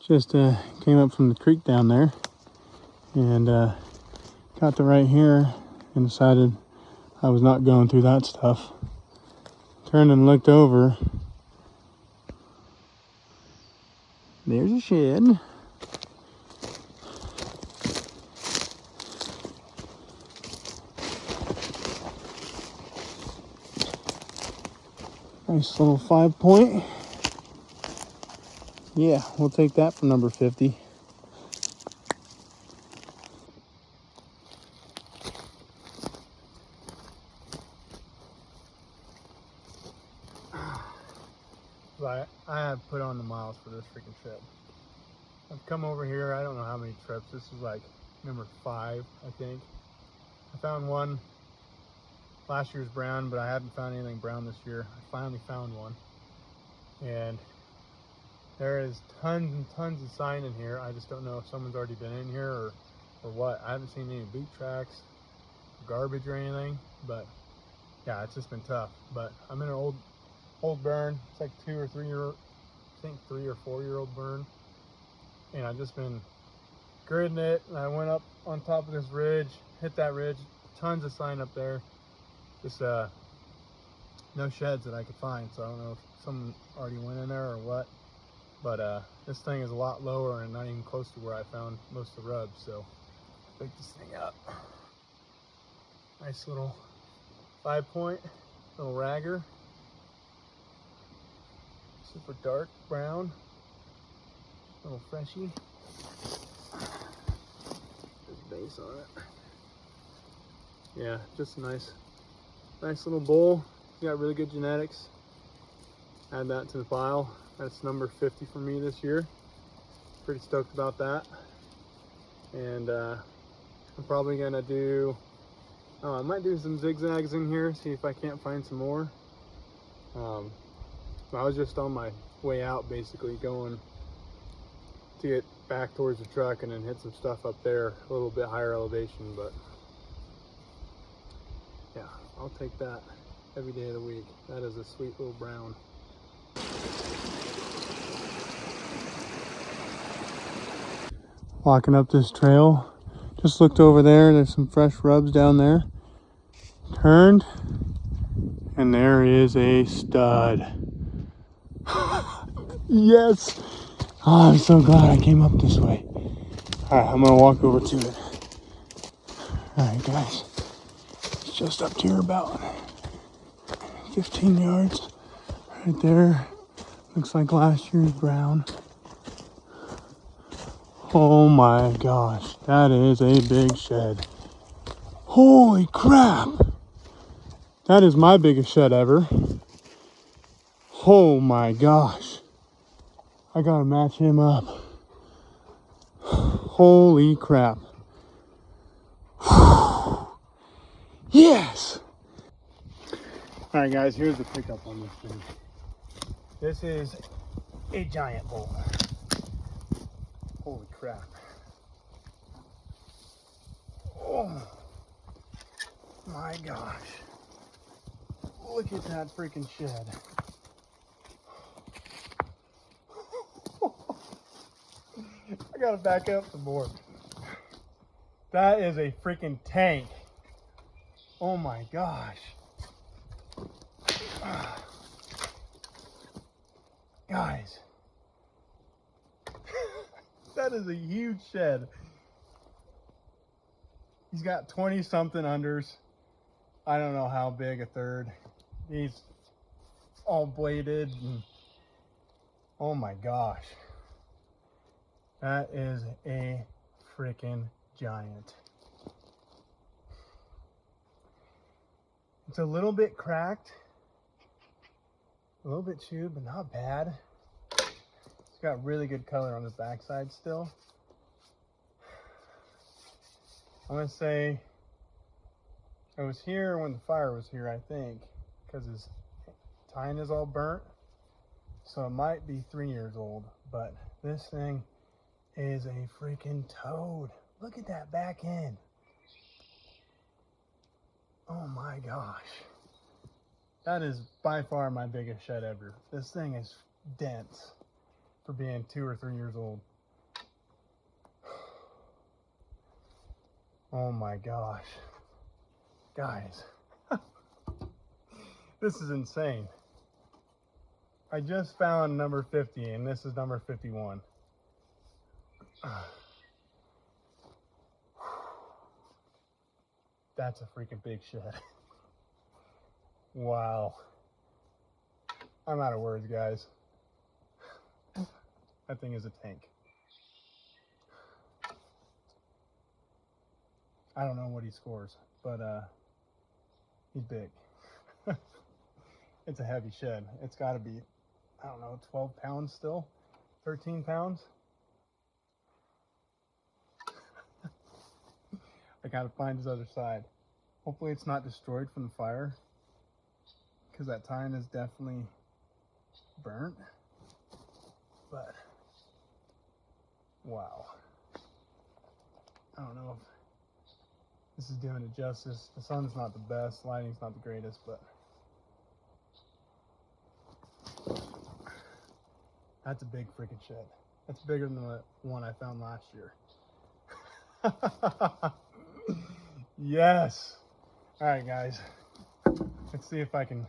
Just came up from the creek down there and got to right here and decided I was not going through that stuff. Turned and looked over. There's a shed. Nice little 5-point. Yeah, we'll take that for number 50. But I have put on the miles for this freaking trip. I've come over here, I don't know how many trips. This is like number 5, I think. I found one last year's brown, but I haven't found anything brown this year. I finally found one. And there is tons and tons of sign in here. I just don't know if someone's already been in here or what. I haven't seen any boot tracks, garbage or anything, but yeah, it's just been tough. But I'm in an old burn. It's like 2 or 3 year, I think 3 or 4 year old burn. And I've just been gridding it. And I went up on top of this ridge, hit that ridge, tons of sign up there. Just no sheds that I could find. So I don't know if someone already went in there or what. But this thing is a lot lower and not even close to where I found most of the rubs. So pick this thing up. Nice little 5-point, little ragger. Super dark brown, little freshie. There's base on it. Yeah, just a nice little bull. He's got really good genetics. Add that to the file. That's number 50 for me this year. Pretty stoked about that. And I'm probably gonna do, I might do some zigzags in here, see if I can't find some more. I was just on my way out, basically going to get back towards the truck and then hit some stuff up there, a little bit higher elevation, but yeah, I'll take that every day of the week. That is a sweet little brown. Walking up this trail, just looked over there, there's some fresh rubs down there. Turned, and there is a stud. Yes! Oh, I'm so glad I came up this way. Alright, I'm gonna walk over to it. Alright guys, it's just up here about 15 yards. Right there, looks like last year's brown. Oh my gosh, that is a big shed. Holy crap! That is my biggest shed ever. Oh my gosh. I gotta match him up. Holy crap. Yes! Alright guys, here's the pickup on this thing. This is a giant bull. Holy crap. Oh my gosh. Look at that freaking shed. I gotta back up some more. That is a freaking tank. Oh my gosh. Guys. That is a huge shed. He's got 20 something unders. I don't know how big a third. He's all bladed. And, oh my gosh. That is a freaking giant. It's a little bit cracked. A little bit chewed, but not bad. It's got really good color on the backside still. I'm gonna say it was here when the fire was here, I think, because his tine is all burnt. So it might be 3 years old, but this thing is a freaking toad. Look at that back end. Oh my gosh. That is by far my biggest shed ever. This thing is dense for being 2 or 3 years old. Oh my gosh. Guys, this is insane. I just found number 50 and this is number 51. That's a freaking big shed. Wow. I'm out of words, guys. That thing is a tank. I don't know what he scores, but he's big. It's a heavy shed. It's got to be, I don't know, 12 pounds still, 13 pounds. I gotta find his other side. Hopefully it's not destroyed from the fire, because that tine is definitely burnt. But wow, I don't know if this is doing it justice. The sun's not the best, lighting's not the greatest, but that's a big freaking shed. That's bigger than the one I found last year. Yes. All right, guys. Let's see if I can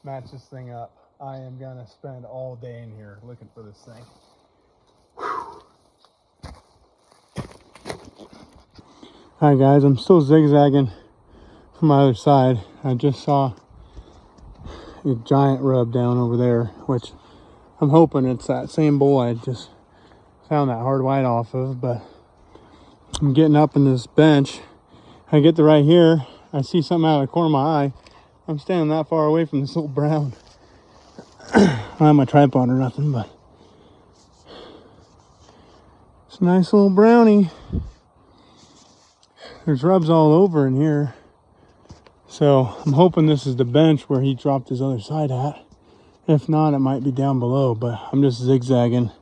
match this thing up. I am gonna spend all day in here looking for this thing. All right, guys. I'm still zigzagging from my other side. I just saw a giant rub down over there, which I'm hoping it's that same bull I just found that hard white off of, but I'm getting up in this bench. I get to right here, I see something out of the corner of my eye. I'm standing that far away from this little brown. I don't have my tripod or nothing, but it's a nice little brownie. There's rubs all over in here. So I'm hoping this is the bench where he dropped his other side at. If not, it might be down below, but I'm just zigzagging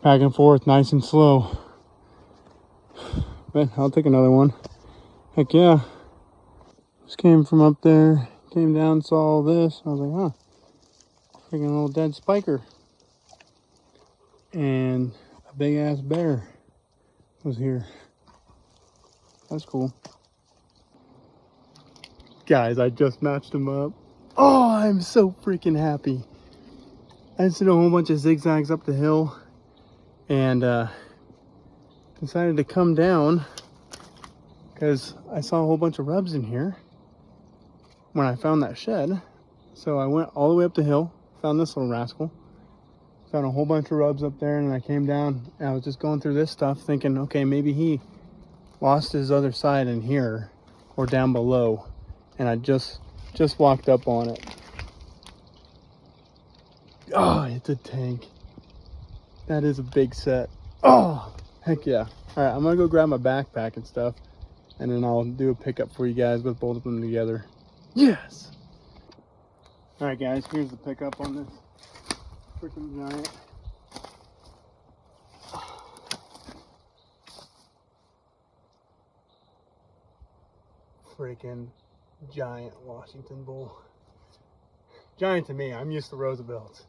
back and forth nice and slow. But I'll take another one. Heck yeah. Just came from up there, came down, saw all this. I was like, huh, freaking little dead spiker. And a big ass bear was here. That's cool. Guys, I just matched him up. Oh, I'm so freaking happy. I just did a whole bunch of zigzags up the hill and decided to come down because I saw a whole bunch of rubs in here when I found that shed. So I went all the way up the hill, found this little rascal, found a whole bunch of rubs up there, and I came down and I was just going through this stuff thinking, okay, maybe he lost his other side in here or down below, and I just walked up on it. Oh, it's a tank. That is a big set. Oh, heck yeah. All right, I'm gonna go grab my backpack and stuff, and then I'll do a pickup for you guys with both of them together. Yes. All right, guys, here's the pickup on this freaking giant. Freaking giant Washington bull. Giant to me, I'm used to Roosevelts.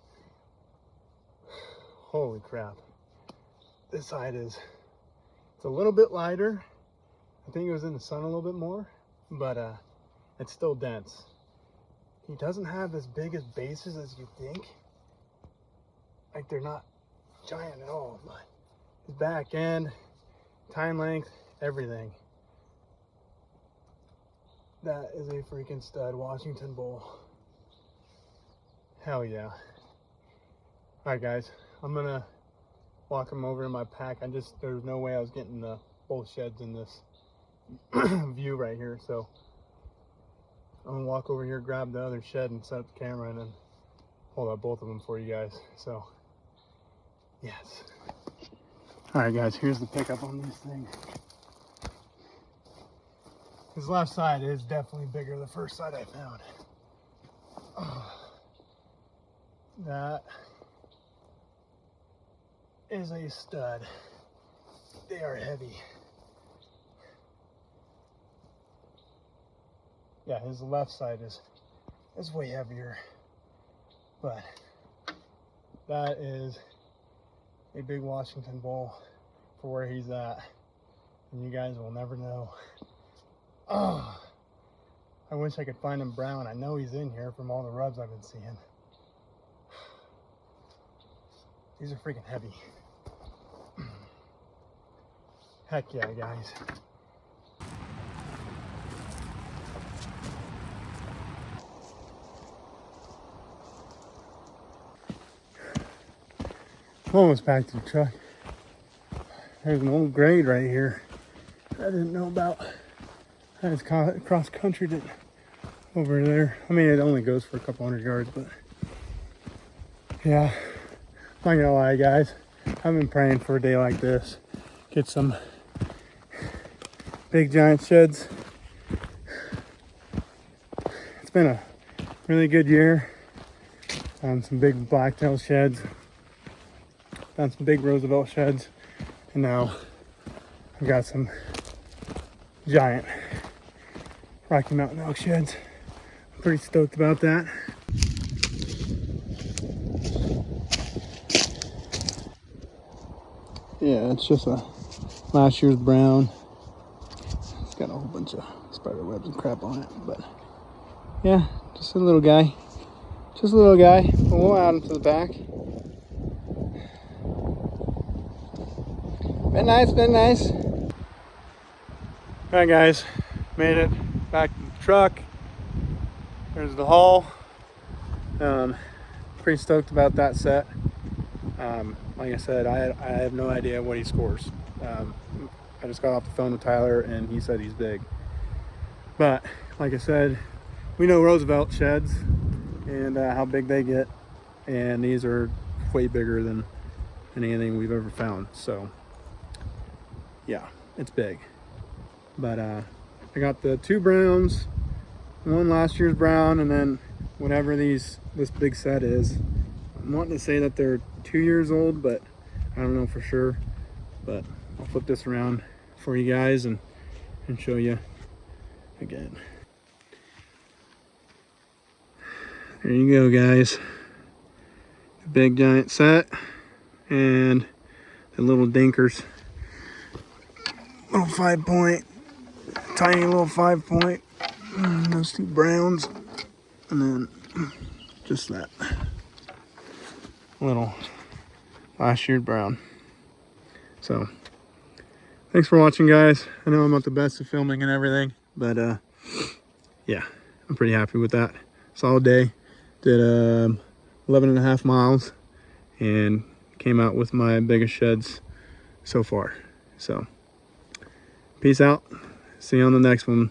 Holy crap. This side is, it's a little bit lighter. I think it was in the sun a little bit more, but it's still dense. He doesn't have as big as bases as you think. Like, they're not giant at all, but his back end, tine length, everything. That is a freaking stud Washington bull. Hell yeah. All right, guys, I'm gonna walk him over in my pack. There's no way I was getting both sheds in this view right here, so I'm gonna walk over here, grab the other shed and set up the camera, and then hold up both of them for you guys. So yes. All right, guys, here's the pickup on this thing. His left side is definitely bigger than the first side I found. Oh, that is a stud. They are heavy. Yeah, his left side is way heavier, but that is a big Washington bull for where he's at. and you guys will never know. Oh, I wish I could find him brown. I know he's in here from all the rubs I've been seeing. These are freaking heavy. Heck yeah, guys. Almost back to the truck. There's an old grade right here I didn't know about. It's cross country to over there. I mean, it only goes for a couple hundred yards, but yeah, I'm not gonna lie, guys. I've been praying for a day like this. Get some big giant sheds. It's been a really good year. Found some big blacktail sheds. Found some big Roosevelt sheds. And now I've got some giant Rocky Mountain elk sheds. I'm pretty stoked about that. Yeah, it's just a last year's brown. It's got a whole bunch of spider webs and crap on it, but yeah, just a little guy. Just a little guy. We'll add him to the back. Been nice, been nice. All right, guys, made it back to the truck. There's the haul. Pretty stoked about that set. Like I said, I have no idea what he scores. I just got off the phone with Tyler and he said he's big. But like I said, we know Roosevelt sheds and how big they get, and these are way bigger than anything we've ever found. So yeah, it's big. But I got the 2 browns, one last year's brown, and then whatever this big set is. I'm wanting to say that they're 2 years old, but I don't know for sure. But I'll flip this around for you guys and show you again. There you go, guys. The big giant set and the little dinkers. Little 5-point, tiny little 5-point. Those 2 browns, and then just that little last year's brown. So thanks for watching, guys. I know I'm not the best at filming and everything, but yeah, I'm pretty happy with that. Solid day. Did 11.5 miles and came out with my biggest sheds so far. So peace out. See you on the next one.